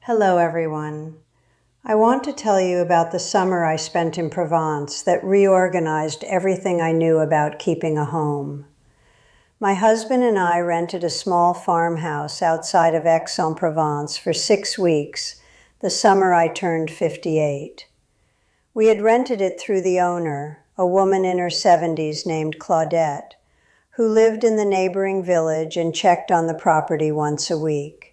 Hello, everyone. I want to tell you about the summer I spent in Provence that reorganized everything I knew about keeping a home. My husband and I rented a small farmhouse outside of Aix-en-Provence for 6 weeks the summer I turned 58. We had rented it through the owner, a woman in her 70s named Claudette, who lived in the neighboring village and checked on the property once a week.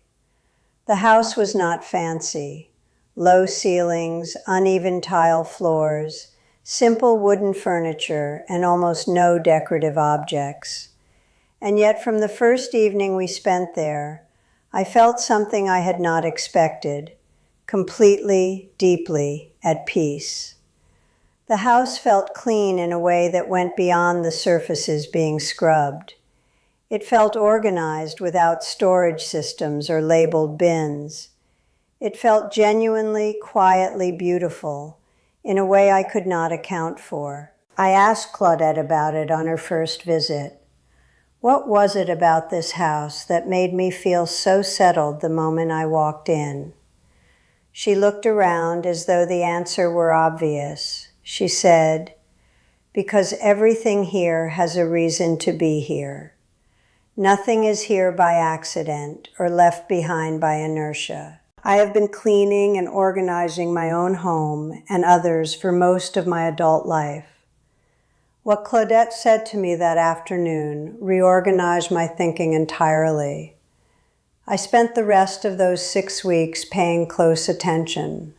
The house was not fancy. Low ceilings, uneven tile floors, simple wooden furniture, and almost no decorative objects. And yet from the first evening we spent there, I felt something I had not expected, completely, deeply at peace. The house felt clean in a way that went beyond the surfaces being scrubbed. It felt organized without storage systems or labeled bins. It felt genuinely, quietly beautiful in a way I could not account for. I asked Claudette about it on her first visit. What was it about this house that made me feel so settled the moment I walked in? She looked around as though the answer were obvious. She said, "Because everything here has a reason to be here. Nothing is here by accident or left behind by inertia. I have been cleaning and organizing my own home and others for most of my adult life." What Claudette said to me that afternoon reorganized my thinking entirely. I spent the rest of those 6 weeks paying close attention.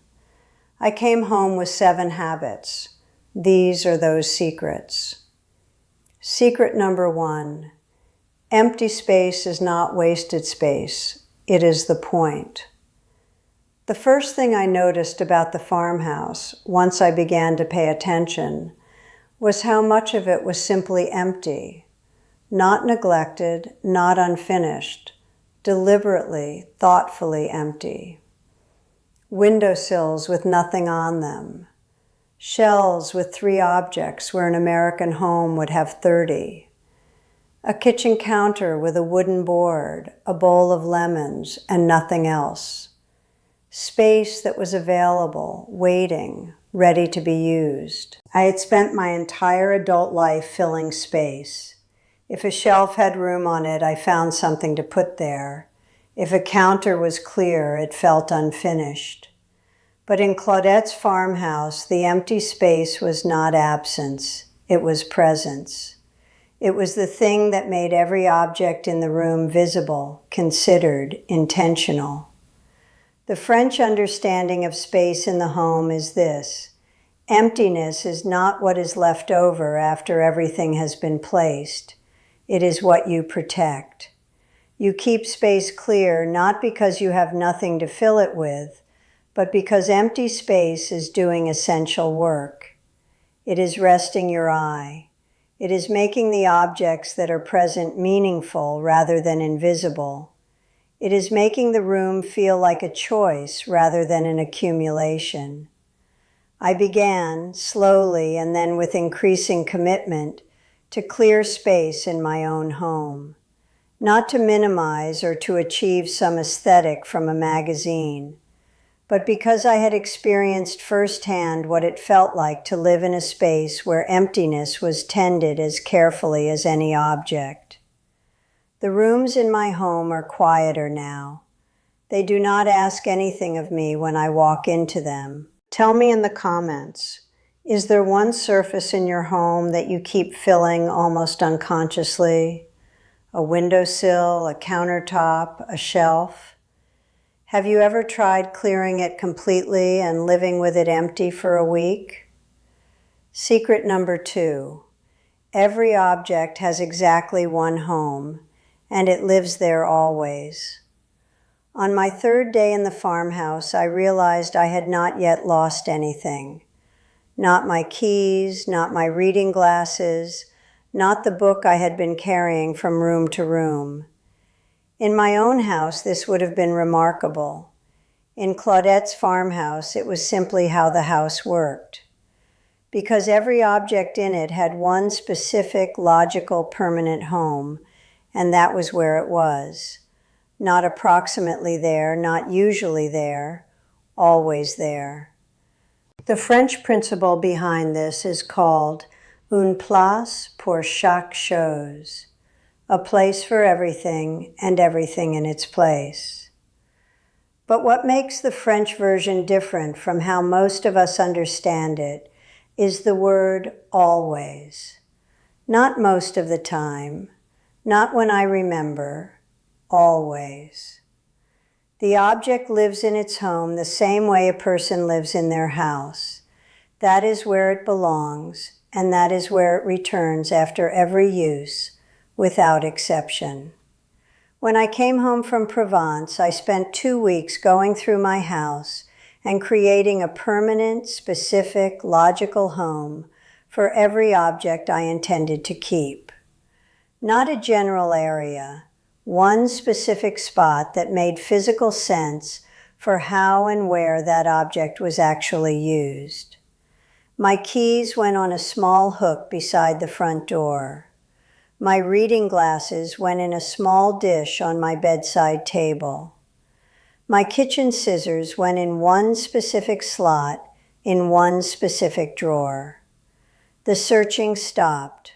I came home with 7 habits. These are those secrets. Secret number 1. Empty space is not wasted space. It is the point. The first thing I noticed about the farmhouse, once I began to pay attention, was how much of it was simply empty. Not neglected, not unfinished, deliberately, thoughtfully empty. Windowsills with nothing on them. Shelves with 3 objects where an American home would have 30. A kitchen counter with a wooden board, a bowl of lemons, and nothing else. Space that was available, waiting, ready to be used. I had spent my entire adult life filling space. If a shelf had room on it, I found something to put there. If a counter was clear, it felt unfinished. But in Claudette's farmhouse, the empty space was not absence, it was presence. It was the thing that made every object in the room visible, considered, intentional. The French understanding of space in the home is this: emptiness is not what is left over after everything has been placed. It is what you protect. You keep space clear not because you have nothing to fill it with, but because empty space is doing essential work. It is resting your eye. It is making the objects that are present meaningful rather than invisible. It is making the room feel like a choice rather than an accumulation. I began, slowly and then with increasing commitment, to clear space in my own home. Not to minimize or to achieve some aesthetic from a magazine, but because I had experienced firsthand what it felt like to live in a space where emptiness was tended as carefully as any object. The rooms in my home are quieter now. They do not ask anything of me when I walk into them. Tell me in the comments, is there one surface in your home that you keep filling almost unconsciously? A windowsill, a countertop, a shelf? Have you ever tried clearing it completely and living with it empty for a week? Secret number 2. Every object has exactly one home, and it lives there always. On my 3rd day in the farmhouse, I realized I had not yet lost anything. Not my keys, not my reading glasses, not the book I had been carrying from room to room. In my own house, this would have been remarkable. In Claudette's farmhouse, it was simply how the house worked. Because every object in it had one specific, logical, permanent home, and that was where it was. not approximately there, not usually there, always there. The French principle behind this is called une place pour chaque chose, a place for everything and everything in its place. But what makes the French version different from how most of us understand it is the word always. Not most of the time, not when I remember, always. The object lives in its home the same way a person lives in their house. That is where it belongs, and that is where it returns after every use, without exception. When I came home from Provence, I spent 2 weeks going through my house and creating a permanent, specific, logical home for every object I intended to keep. Not a general area, one specific spot that made physical sense for how and where that object was actually used. My keys went on a small hook beside the front door. My reading glasses went in a small dish on my bedside table. My kitchen scissors went in one specific slot in one specific drawer. The searching stopped.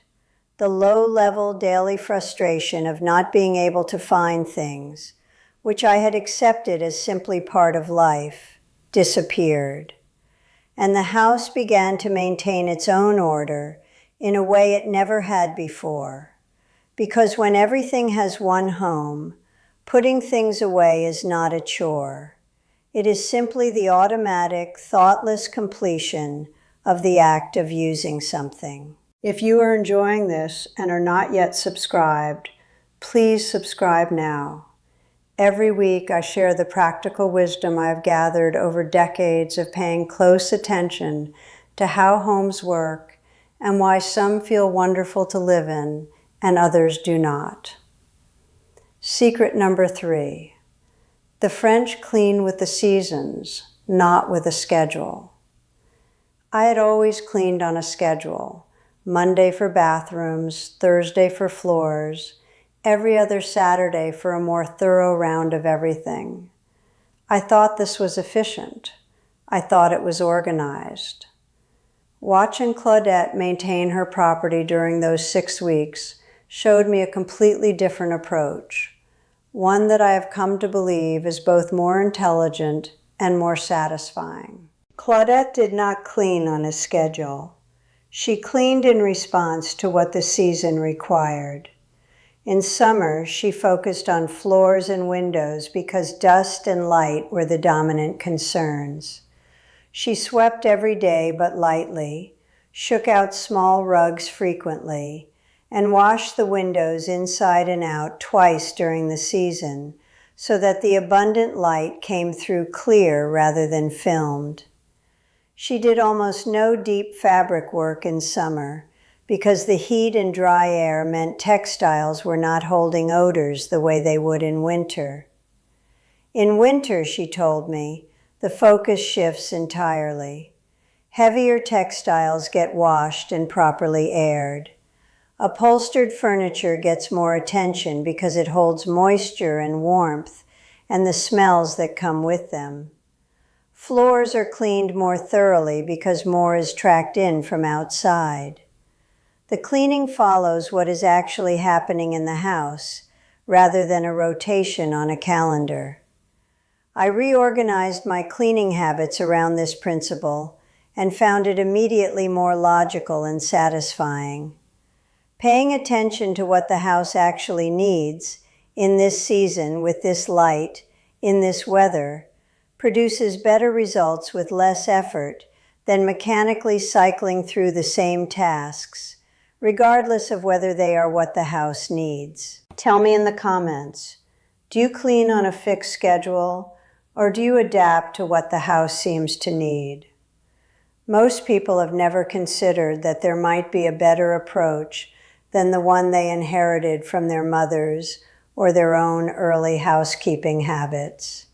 The low-level daily frustration of not being able to find things, which I had accepted as simply part of life, disappeared. And the house began to maintain its own order in a way it never had before. Because when everything has one home, putting things away is not a chore. It is simply the automatic, thoughtless completion of the act of using something. If you are enjoying this and are not yet subscribed, please subscribe now. Every week I share the practical wisdom I have gathered over decades of paying close attention to how homes work and why some feel wonderful to live in and others do not. Secret number 3. The French clean with the seasons, not with a schedule. I had always cleaned on a schedule. Monday for bathrooms, Thursday for floors, every other Saturday for a more thorough round of everything. I thought this was efficient. I thought it was organized. Watching Claudette maintain her property during those 6 weeks showed me a completely different approach, one that I have come to believe is both more intelligent and more satisfying. Claudette did not clean on a schedule. She cleaned in response to what the season required. In summer, she focused on floors and windows because dust and light were the dominant concerns. She swept every day but lightly, shook out small rugs frequently, and washed the windows inside and out twice during the season so that the abundant light came through clear rather than filmed. She did almost no deep fabric work in summer because the heat and dry air meant textiles were not holding odors the way they would in winter. In winter, she told me, the focus shifts entirely. Heavier textiles get washed and properly aired. Upholstered furniture gets more attention because it holds moisture and warmth and the smells that come with them. Floors are cleaned more thoroughly because more is tracked in from outside. The cleaning follows what is actually happening in the house, rather than a rotation on a calendar. I reorganized my cleaning habits around this principle and found it immediately more logical and satisfying. Paying attention to what the house actually needs, in this season, with this light, in this weather, produces better results with less effort than mechanically cycling through the same tasks, regardless of whether they are what the house needs. Tell me in the comments, do you clean on a fixed schedule, or do you adapt to what the house seems to need? Most people have never considered that there might be a better approach than the one they inherited from their mothers or their own early housekeeping habits.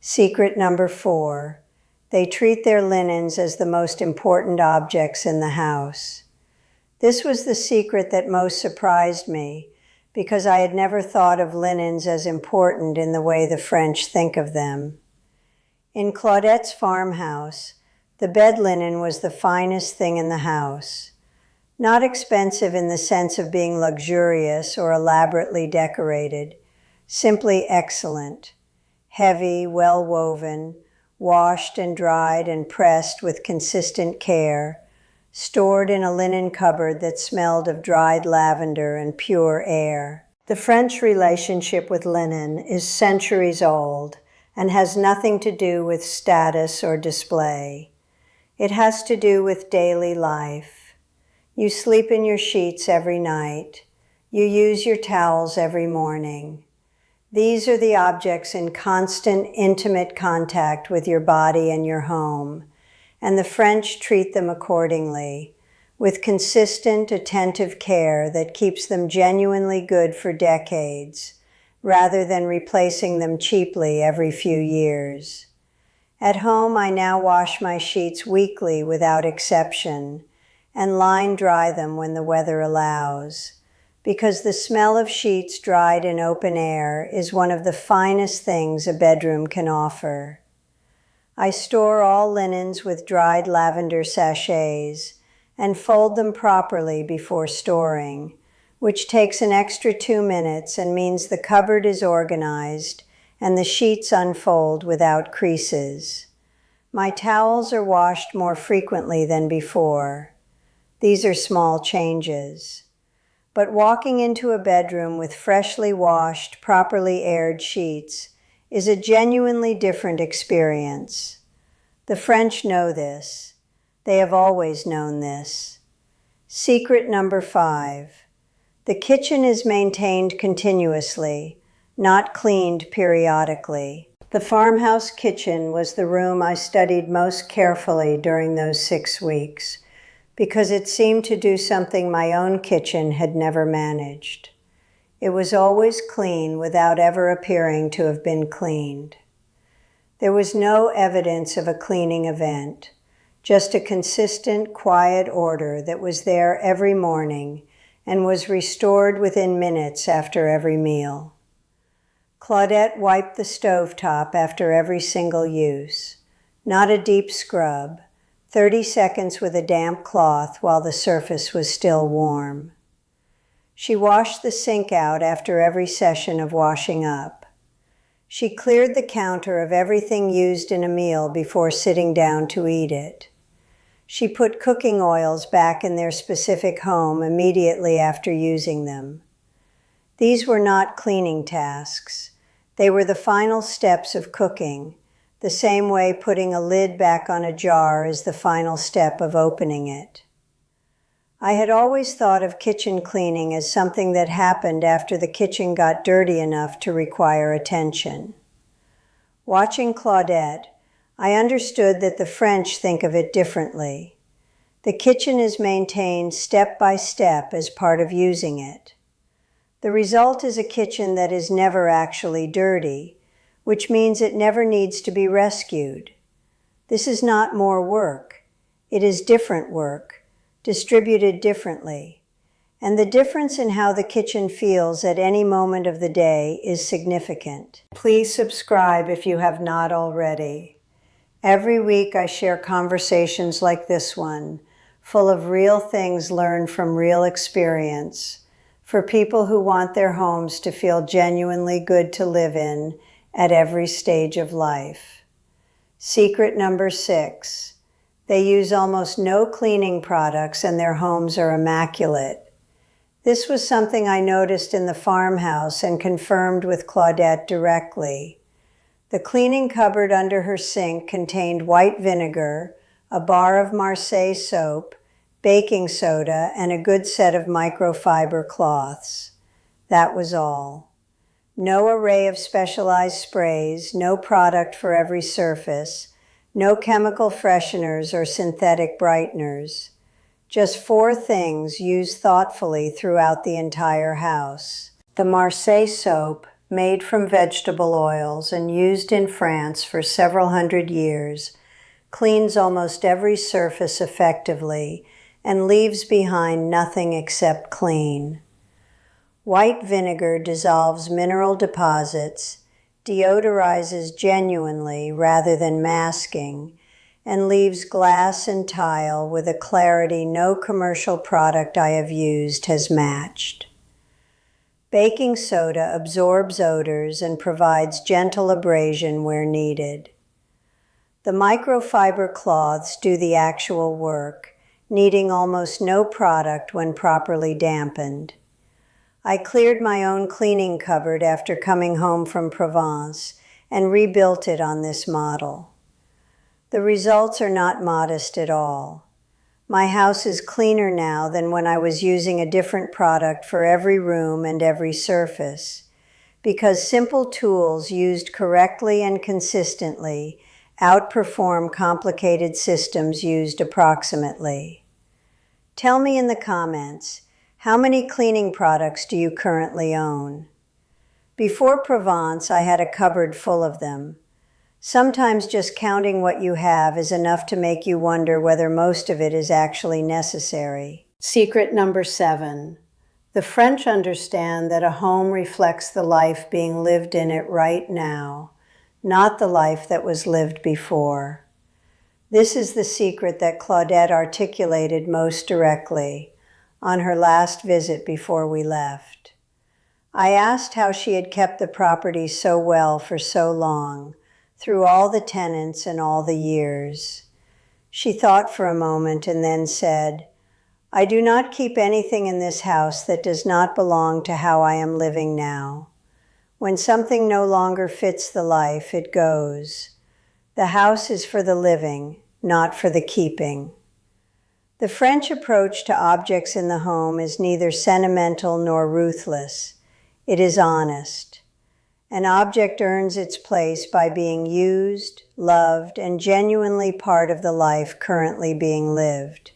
Secret number 4, they treat their linens as the most important objects in the house. This was the secret that most surprised me because I had never thought of linens as important in the way the French think of them. In Claudette's farmhouse, the bed linen was the finest thing in the house. Not expensive in the sense of being luxurious or elaborately decorated, simply excellent. Heavy, well-woven, washed and dried and pressed with consistent care, stored in a linen cupboard that smelled of dried lavender and pure air. The French relationship with linen is centuries old and has nothing to do with status or display. It has to do with daily life. You sleep in your sheets every night. You use your towels every morning. These are the objects in constant, intimate contact with your body and your home, and the French treat them accordingly, with consistent, attentive care that keeps them genuinely good for decades, rather than replacing them cheaply every few years. At home, I now wash my sheets weekly without exception, and line dry them when the weather allows, because the smell of sheets dried in open air is one of the finest things a bedroom can offer. I store all linens with dried lavender sachets and fold them properly before storing, which takes an extra 2 minutes and means the cupboard is organized and the sheets unfold without creases. My towels are washed more frequently than before. These are small changes. But walking into a bedroom with freshly washed, properly aired sheets is a genuinely different experience. The French know this. They have always known this. Secret number 5. The kitchen is maintained continuously, not cleaned periodically. The farmhouse kitchen was the room I studied most carefully during those 6 weeks, because it seemed to do something my own kitchen had never managed. It was always clean without ever appearing to have been cleaned. There was no evidence of a cleaning event, just a consistent, quiet order that was there every morning and was restored within minutes after every meal. Claudette wiped the stovetop after every single use, not a deep scrub, 30 seconds with a damp cloth while the surface was still warm. She washed the sink out after every session of washing up. She cleared the counter of everything used in a meal before sitting down to eat it. She put cooking oils back in their specific home immediately after using them. These were not cleaning tasks. They were the final steps of cooking, the same way putting a lid back on a jar is the final step of opening it. I had always thought of kitchen cleaning as something that happened after the kitchen got dirty enough to require attention. Watching Claudette, I understood that the French think of it differently. The kitchen is maintained step by step as part of using it. The result is a kitchen that is never actually dirty, which means it never needs to be rescued. This is not more work. It is different work, distributed differently. And the difference in how the kitchen feels at any moment of the day is significant. Please subscribe if you have not already. Every week I share conversations like this one, full of real things learned from real experience, for people who want their homes to feel genuinely good to live in at every stage of life. Secret number 6. They use almost no cleaning products and their homes are immaculate. This was something I noticed in the farmhouse and confirmed with Claudette directly. The cleaning cupboard under her sink contained white vinegar, a bar of Marseille soap, baking soda, and a good set of microfiber cloths. That was all. No array of specialized sprays, no product for every surface, no chemical fresheners or synthetic brighteners. Just 4 things used thoughtfully throughout the entire house. The Marseille soap, made from vegetable oils and used in France for several hundred years, cleans almost every surface effectively and leaves behind nothing except clean. White vinegar dissolves mineral deposits, deodorizes genuinely rather than masking, and leaves glass and tile with a clarity no commercial product I have used has matched. Baking soda absorbs odors and provides gentle abrasion where needed. The microfiber cloths do the actual work, needing almost no product when properly dampened. I cleared my own cleaning cupboard after coming home from Provence and rebuilt it on this model. The results are not modest at all. My house is cleaner now than when I was using a different product for every room and every surface, because simple tools used correctly and consistently outperform complicated systems used approximately. Tell me in the comments, how many cleaning products do you currently own? Before Provence, I had a cupboard full of them. Sometimes just counting what you have is enough to make you wonder whether most of it is actually necessary. Secret number 7. The French understand that a home reflects the life being lived in it right now, not the life that was lived before. This is the secret that Claudette articulated most directly on her last visit before we left. I asked how she had kept the property so well for so long, through all the tenants and all the years. She thought for a moment and then said, "I do not keep anything in this house that does not belong to how I am living now. When something no longer fits the life, it goes. The house is for the living, not for the keeping." The French approach to objects in the home is neither sentimental nor ruthless. It is honest. An object earns its place by being used, loved, and genuinely part of the life currently being lived.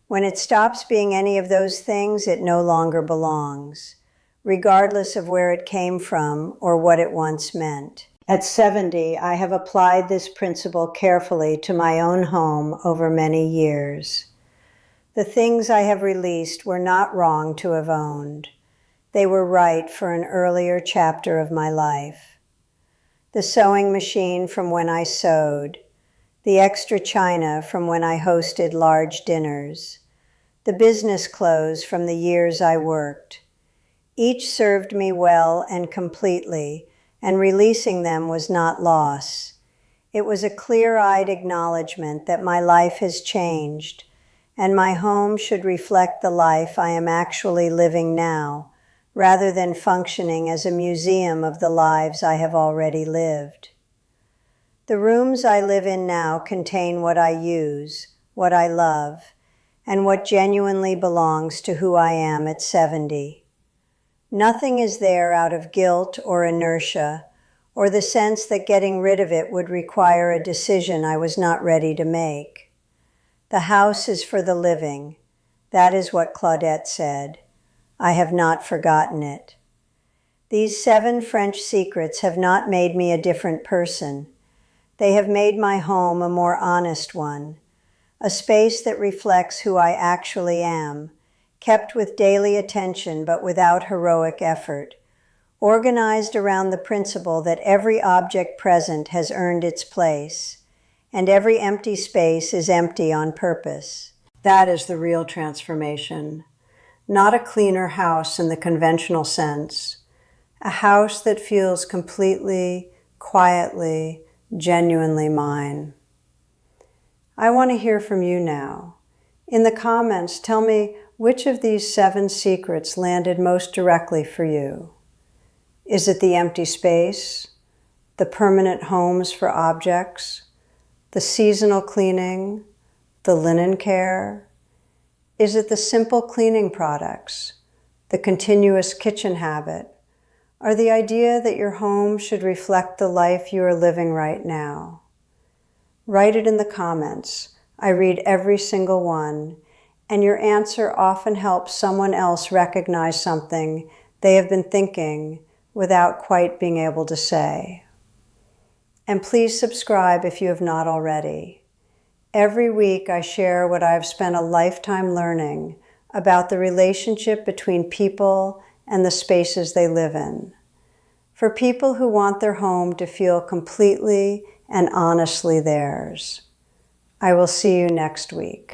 When it stops being any of those things, it no longer belongs, regardless of where it came from or what it once meant. At 70, I have applied this principle carefully to my own home over many years. The things I have released were not wrong to have owned. They were right for an earlier chapter of my life. The sewing machine from when I sewed, the extra china from when I hosted large dinners, the business clothes from the years I worked. Each served me well and completely, and releasing them was not loss. It was a clear-eyed acknowledgement that my life has changed, and my home should reflect the life I am actually living now, rather than functioning as a museum of the lives I have already lived. The rooms I live in now contain what I use, what I love, and what genuinely belongs to who I am at 70. Nothing is there out of guilt or inertia, or the sense that getting rid of it would require a decision I was not ready to make. The house is for the living. That is what Claudette said. I have not forgotten it. These 7 French secrets have not made me a different person. They have made my home a more honest one, a space that reflects who I actually am, kept with daily attention but without heroic effort, organized around the principle that every object present has earned its place, and every empty space is empty on purpose. That is the real transformation. Not a cleaner house in the conventional sense, a house that feels completely, quietly, genuinely mine. I want to hear from you now. In the comments, tell me which of these 7 secrets landed most directly for you. Is it the empty space, the permanent homes for objects, the seasonal cleaning, the linen care? Is it the simple cleaning products, the continuous kitchen habit, or the idea that your home should reflect the life you are living right now? Write it in the comments. I read every single one, and your answer often helps someone else recognize something they have been thinking without quite being able to say. And please subscribe if you have not already. Every week I share what I've spent a lifetime learning about the relationship between people and the spaces they live in. For people who want their home to feel completely and honestly theirs. I will see you next week.